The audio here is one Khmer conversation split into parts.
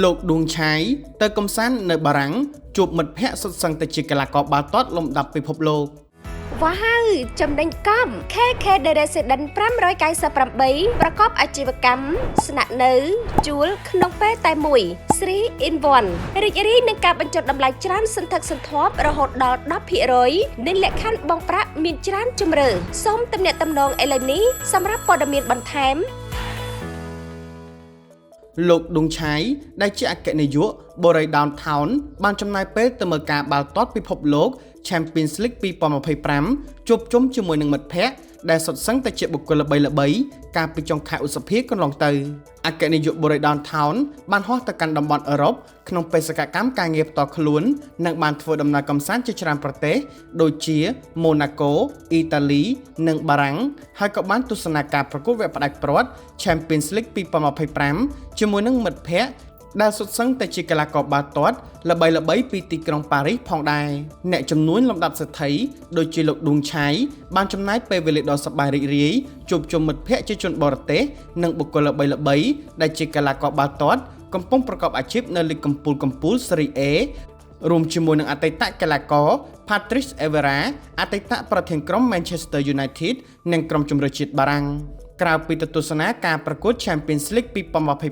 លោកដួងឆាយទៅកំសាន្តនៅបារាំងជួបមិត្តភ័ក្តិសុទ្ធសឹងតែជាកីឡាករបាល់ទាត់លំដាប់ពិភពលោកវ៉ាវចំណេញកំ KK The Resident 598ប្រកបអាជីវកម្មស្នាក់នៅជួលក្នុងពេលតែមួយ3 in 1រីករាយនឹងការបញ្ចុះតម្លៃច្រើនសន្ធឹកសន្ធាប់រហូតដល់ 10% និងលក្ខខណ្ឌបង់ប្រាក់មានច្រើនជម្រើសសូមទំនាក់ទំនងឥឡូវនេះសម្រាប់ព័ត៌មានបន្ថែមលោកដួងឆាយដែលជាអគ្គនាយកបូរី Downtown បានចំណាយពេលទៅមើលការបាល់ទាត់ពិភពលោក Champions League 2025ជួបជុំជាមួយនឹងមិត្តភ័ក្តិដែលសុទ្ធសឹងតែជាបុគ្គលល្បីៗកាលពីចុងខែឧសភាកន្លងទៅអគ្គនាយកបូរី Downtown បានហោះទៅកាន់តំបន់អឺរ៉ុបក្នុងបេសកកម្មការងារផ្ទាល់ខ្លួននិងបានធ្វើដំណើរកម្សាន្តជាច្រើនប្រទេសដូចជាម៉ូណាកូ អ៊ីតាលីនិងបារាំងហើយក៏បានទស្សនាការប្រកួតវគ្គផ្ដាច់ព្រ័ត្រ Champions League 2025ជាមួយនឹងមិត្តភ័ក្តិដែលសុទ្ធសឹងតែជាកីឡាករបាល់ទាត់ល្បីៗពីទីក្រុងប៉ារីសផងដែរអ្នកជំនួញលំដាប់សេដ្ឋីដូចជាលោកដួងឆាយបានចំណាយពេលវេលាដ៏សប្បាយរីករាយជួបជុំមិត្តភ័ក្តិជាជនបរទេសនិងបុគ្គលល្បីៗដែលជាកីឡាករបាល់ទាត់កំពុងប្រកបអាជីពនៅលីកកំពូល Serie A រួមជាមួយនឹងអតីតកីឡាករ Patrice Evra អតីតប្រធានក្រុម Manchester United និងក្រុមជម្រើសជាតិបារាំងក្រៅពីទៅទស្សនាការប្រកួត Champions League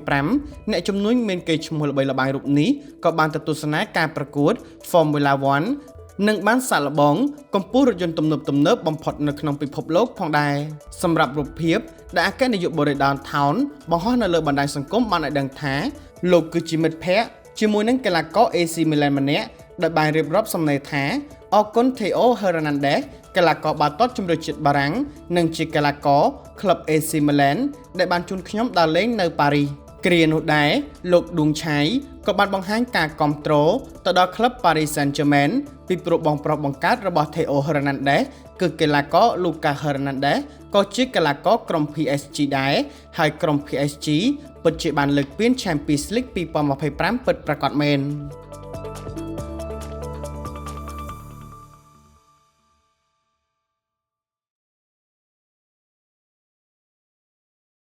2025អ្នកជំនួញមានកេរ្តិ៍ឈ្មោះល្បីល្បាញរូបនេះក៏បានទៅទស្សនាការប្រកួត Formula 1 និងបានសាកល្បងកម្ពុជារថយន្តទំនើបបំផុតនៅក្នុងពិភពលោកផងដែរសម្រាប់រូបភាពដែលអគ្គនាយកបរិយា Downtown បង្ហោះនៅលើបណ្ដាញសង្គមបានឲ្យដឹងថាលោកគឺជាមិត្តភ័ក្តិជាមួយនឹងកីឡាករ AC Milan ម្នាក់ដែលបានរៀបរាប់សំណេរថាអរគុណ Theo Hernandez កីឡាករបាល់ទាត់ជម្រើសជាតិបារាំងនិងជាកីឡាករក្លឹប AC Milan ដែលបានជូនខ្ញុំដើរលេងនៅប៉ារីសគ្រានោះដែរលោកដួងឆាយក៏បានបង្ហាញការគាំទ្រទៅដល់ក្លឹប Paris Saint-Germain ពីព្រោះបងប្រុសបង្កើតរបស់ Theo Hernandez គឺកីឡាករ Lucas Hernandez ក៏ជាកីឡាករក្រុម PSG ដែរហើយក្រុម PSG ពិតជាបានលើកពាន Champions League 2025ពិតប្រាកដមែន